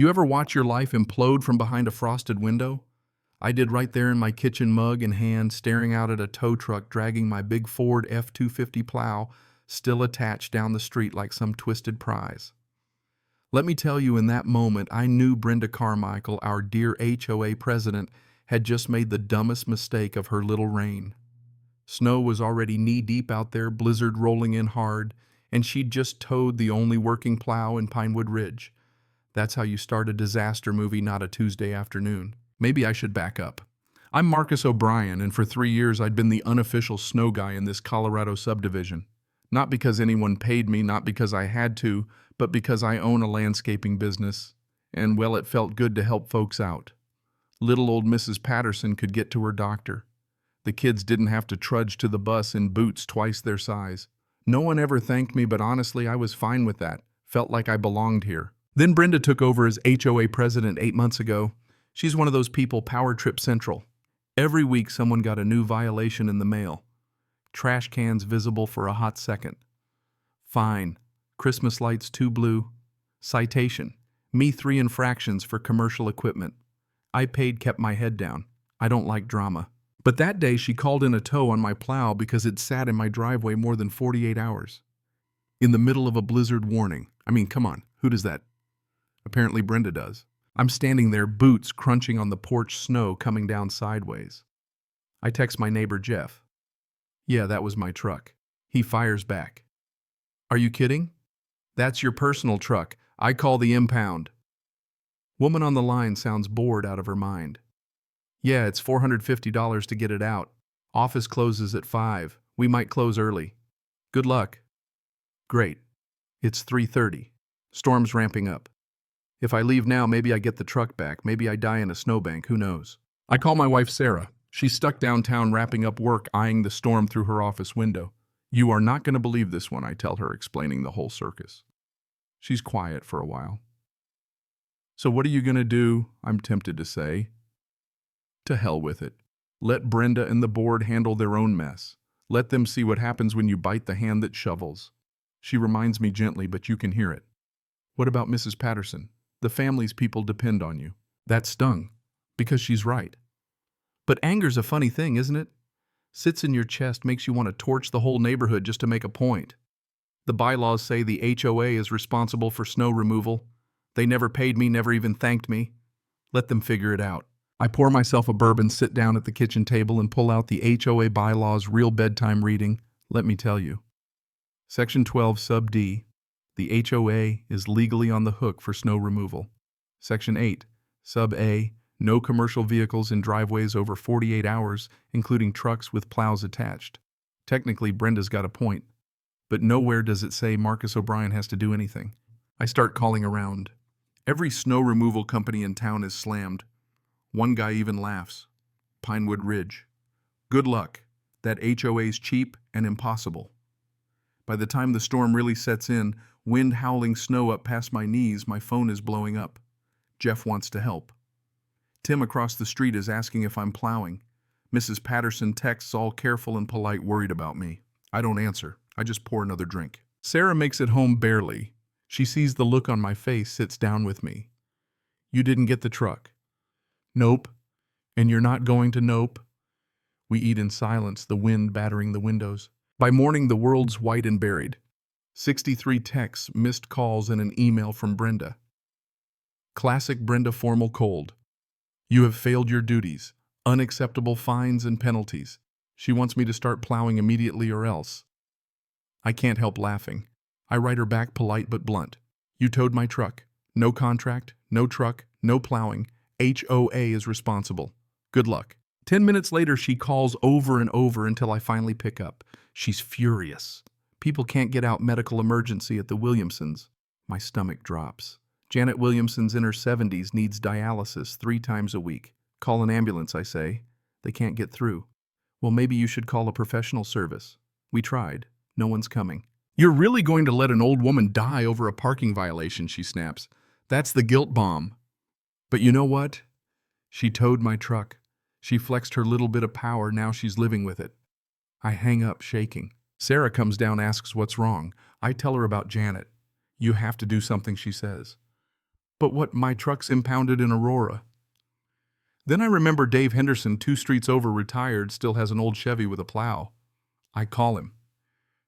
You ever watch your life implode from behind a frosted window? I did right there in my kitchen mug in hand, staring out at a tow truck dragging my big Ford F-250 plow, still attached down the street like some twisted prize. Let me tell you, in that moment, I knew Brenda Carmichael, our dear HOA president, had just made the dumbest mistake of her little reign. Snow was already knee-deep out there, blizzard rolling in hard, and she'd just towed the only working plow in Pinewood Ridge. That's how you start a disaster movie, not a Tuesday afternoon. Maybe I should back up. I'm Marcus O'Brien, and for 3 years I'd been the unofficial snow guy in this Colorado subdivision. Not because anyone paid me, not because I had to, but because I own a landscaping business, and well, it felt good to help folks out. Little old Mrs. Patterson could get to her doctor. The kids didn't have to trudge to the bus in boots twice their size. No one ever thanked me, but honestly, I was fine with that. Felt like I belonged here. Then Brenda took over as HOA president 8 months ago. She's one of those people, power trip central. Every week someone got a new violation in the mail. Trash cans visible for a hot second. Fine. Christmas lights too blue. Citation. Me 3 infractions for commercial equipment. I paid, kept my head down. I don't like drama. But that day she called in a tow on my plow because it sat in my driveway more than 48 hours. In the middle of a blizzard warning. I mean, come on, who does that? Apparently Brenda does. I'm standing there, boots crunching on the porch, snow coming down sideways. I text my neighbor Jeff. Yeah, that was my truck. He fires back. Are you kidding? That's your personal truck. I call the impound. Woman on the line sounds bored out of her mind. Yeah, it's $450 to get it out. Office closes at 5. We might close early. Good luck. Great. It's 3:30. Storm's ramping up. If I leave now, maybe I get the truck back. Maybe I die in a snowbank. Who knows? I call my wife Sarah. She's stuck downtown wrapping up work, eyeing the storm through her office window. You are not going to believe this one, I tell her, explaining the whole circus. She's quiet for a while. So what are you going to do? I'm tempted to say. To hell with it. Let Brenda and the board handle their own mess. Let them see what happens when you bite the hand that shovels. She reminds me gently, but you can hear it. What about Mrs. Patterson? The family's people depend on you. That stung, because she's right. But anger's a funny thing, isn't it? Sits in your chest, makes you want to torch the whole neighborhood just to make a point. The bylaws say the HOA is responsible for snow removal. They never paid me, never even thanked me. Let them figure it out. I pour myself a bourbon, sit down at the kitchen table, and pull out the HOA bylaws, real bedtime reading. Let me tell you. Section 12, sub D. The HOA is legally on the hook for snow removal. Section 8, sub A. No commercial vehicles in driveways over 48 hours, including trucks with plows attached. Technically, Brenda's got a point. But nowhere does it say Marcus O'Brien has to do anything. I start calling around. Every snow removal company in town is slammed. One guy even laughs. Pinewood Ridge. Good luck. That HOA's cheap and impossible. By the time the storm really sets in, wind howling snow up past my knees, my phone is blowing up. Jeff wants to help. Tim across the street is asking if I'm plowing. Mrs. Patterson texts, all careful and polite, worried about me. I don't answer. I just pour another drink. Sarah makes it home barely. She sees the look on my face, sits down with me. You didn't get the truck. Nope. And you're not going to nope. We eat in silence, the wind battering the windows. By morning, the world's white and buried. 63 texts, missed calls, and an email from Brenda. Classic Brenda formal cold. You have failed your duties. Unacceptable fines and penalties. She wants me to start plowing immediately or else. I can't help laughing. I write her back, polite but blunt. You towed my truck. No contract, no truck, no plowing. HOA is responsible. Good luck. 10 minutes later, she calls over and over until I finally pick up. She's furious. People can't get out, medical emergency at the Williamsons. My stomach drops. Janet Williamson's in her 70s, needs dialysis 3 times a week. Call an ambulance, I say. They can't get through. Well, maybe you should call a professional service. We tried. No one's coming. You're really going to let an old woman die over a parking violation, she snaps. That's the guilt bomb. But you know what? She towed my truck. She flexed her little bit of power, now she's living with it. I hang up, shaking. Sarah comes down, asks what's wrong. I tell her about Janet. You have to do something, she says. But what, my truck's impounded in Aurora? Then I remember Dave Henderson, 2 streets over, retired, still has an old Chevy with a plow. I call him.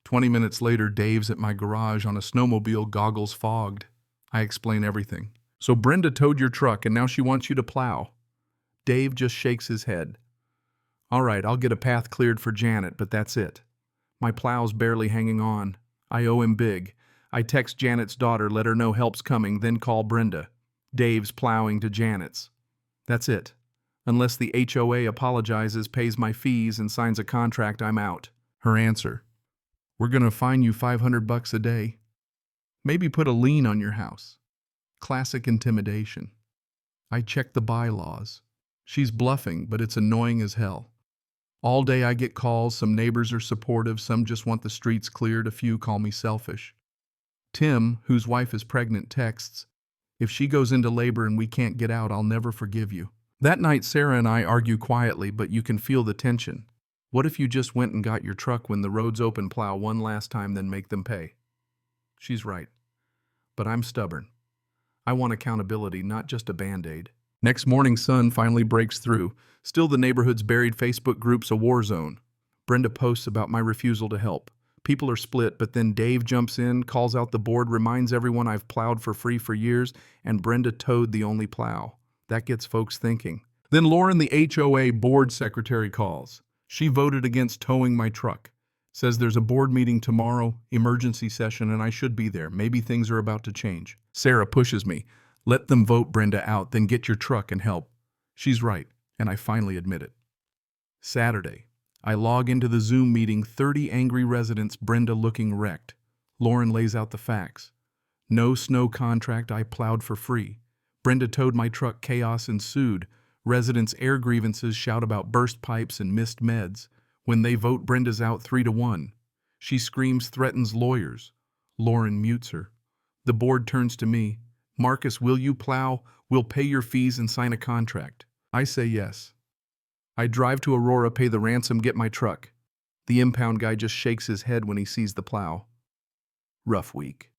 20 minutes later, Dave's at my garage on a snowmobile, goggles fogged. I explain everything. So Brenda towed your truck and now she wants you to plow. Dave just shakes his head. All right, I'll get a path cleared for Janet, but that's it. My plow's barely hanging on. I owe him big. I text Janet's daughter, let her know help's coming, then call Brenda. Dave's plowing to Janet's. That's it. Unless the HOA apologizes, pays my fees, and signs a contract, I'm out. Her answer: we're gonna fine you $500 a day. Maybe put a lien on your house. Classic intimidation. I check the bylaws. She's bluffing, but it's annoying as hell. All day I get calls, some neighbors are supportive, some just want the streets cleared, a few call me selfish. Tim, whose wife is pregnant, texts, if she goes into labor and we can't get out, I'll never forgive you. That night, Sarah and I argue quietly, but you can feel the tension. What if you just went and got your truck when the road's open, plow one last time, then make them pay? She's right. But I'm stubborn. I want accountability, not just a Band-Aid. Next morning, sun finally breaks through. Still, the neighborhood's buried. Facebook group's a war zone. Brenda posts about my refusal to help. People are split, but then Dave jumps in, calls out the board, reminds everyone I've plowed for free for years, and Brenda towed the only plow. That gets folks thinking. Then Lauren, the HOA board secretary, calls. She voted against towing my truck. Says there's a board meeting tomorrow, emergency session, and I should be there. Maybe things are about to change. Sarah pushes me. Let them vote Brenda out, then get your truck and help. She's right, and I finally admit it. Saturday. I log into the Zoom meeting, 30 angry residents, Brenda looking wrecked. Lauren lays out the facts. No snow contract, I plowed for free. Brenda towed my truck, chaos ensued. Residents' air grievances shout about burst pipes and missed meds. When they vote Brenda's out 3-1. She screams, threatens lawyers. Lauren mutes her. The board turns to me. Marcus, will you plow? We'll pay your fees and sign a contract. I say yes. I drive to Aurora, pay the ransom, get my truck. The impound guy just shakes his head when he sees the plow. Rough week.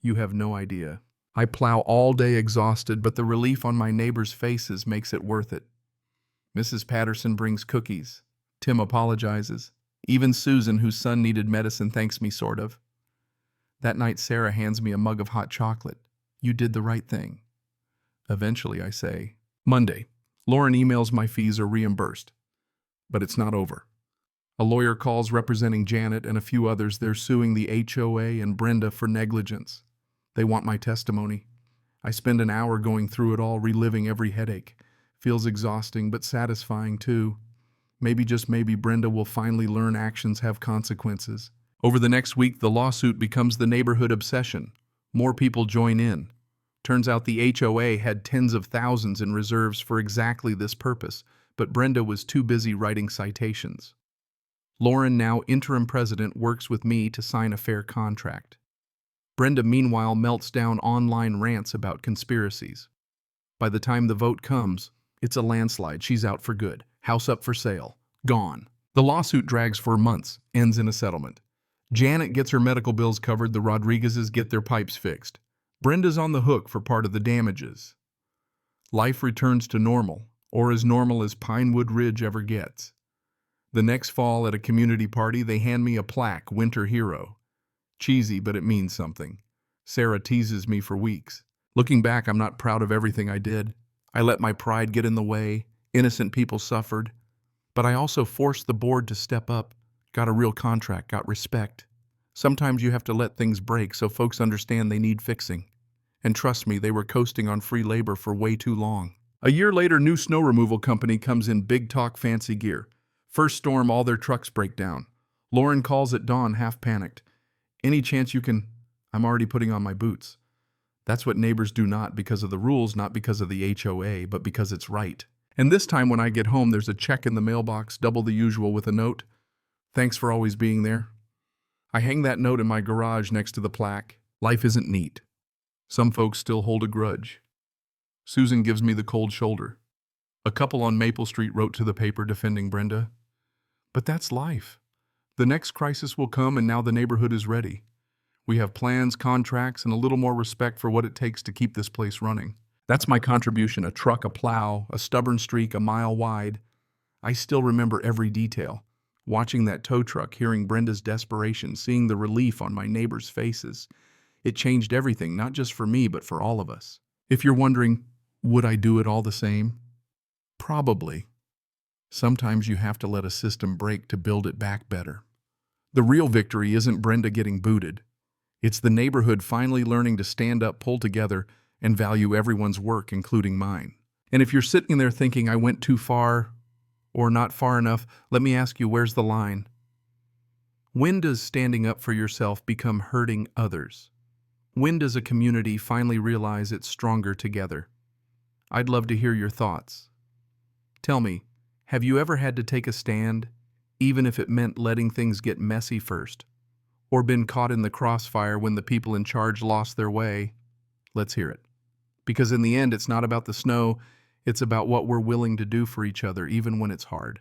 You have no idea. I plow all day exhausted, but the relief on my neighbors' faces makes it worth it. Mrs. Patterson brings cookies. Tim apologizes. Even Susan, whose son needed medicine, thanks me, sort of. That night, Sarah hands me a mug of hot chocolate. You did the right thing. Eventually, I say. Monday. Lauren emails my fees are reimbursed. But it's not over. A lawyer calls representing Janet and a few others. They're suing the HOA and Brenda for negligence. They want my testimony. I spend an hour going through it all, reliving every headache. Feels exhausting, but satisfying too. Maybe, just maybe, Brenda will finally learn actions have consequences. Over the next week, the lawsuit becomes the neighborhood obsession. More people join in. Turns out the HOA had tens of thousands in reserves for exactly this purpose, but Brenda was too busy writing citations. Lauren, now interim president, works with me to sign a fair contract. Brenda, meanwhile, melts down online rants about conspiracies. By the time the vote comes, it's a landslide. She's out for good. House up for sale. Gone. The lawsuit drags for months, ends in a settlement. Janet gets her medical bills covered. The Rodriguezes get their pipes fixed. Brenda's on the hook for part of the damages. Life returns to normal, or as normal as Pinewood Ridge ever gets. The next fall at a community party, they hand me a plaque, Winter Hero. Cheesy, but it means something. Sarah teases me for weeks. Looking back, I'm not proud of everything I did. I let my pride get in the way. Innocent people suffered. But I also forced the board to step up. Got a real contract, got respect. Sometimes you have to let things break so folks understand they need fixing. And trust me, they were coasting on free labor for way too long. A year later, new snow removal company comes in, big talk, fancy gear. First storm, all their trucks break down. Lauren calls at dawn, half panicked. Any chance you can... I'm already putting on my boots. That's what neighbors do, not because of the rules, not because of the HOA, but because it's right. And this time when I get home, there's a check in the mailbox, double the usual, with a note. Thanks for always being there. I hang that note in my garage next to the plaque. Life isn't neat. Some folks still hold a grudge. Susan gives me the cold shoulder. A couple on Maple Street wrote to the paper defending Brenda. But that's life. The next crisis will come, and now the neighborhood is ready. We have plans, contracts, and a little more respect for what it takes to keep this place running. That's my contribution, a truck, a plow, a stubborn streak a mile wide. I still remember every detail. Watching that tow truck, hearing Brenda's desperation, seeing the relief on my neighbors' faces. It changed everything, not just for me, but for all of us. If you're wondering, would I do it all the same? Probably. Sometimes you have to let a system break to build it back better. The real victory isn't Brenda getting booted. It's the neighborhood finally learning to stand up, pull together, and value everyone's work, including mine. And if you're sitting there thinking I went too far or not far enough, let me ask you, where's the line? When does standing up for yourself become hurting others? When does a community finally realize it's stronger together? I'd love to hear your thoughts. Tell me, have you ever had to take a stand, even if it meant letting things get messy first? Or been caught in the crossfire when the people in charge lost their way? Let's hear it. Because in the end, it's not about the snow, it's about what we're willing to do for each other, even when it's hard.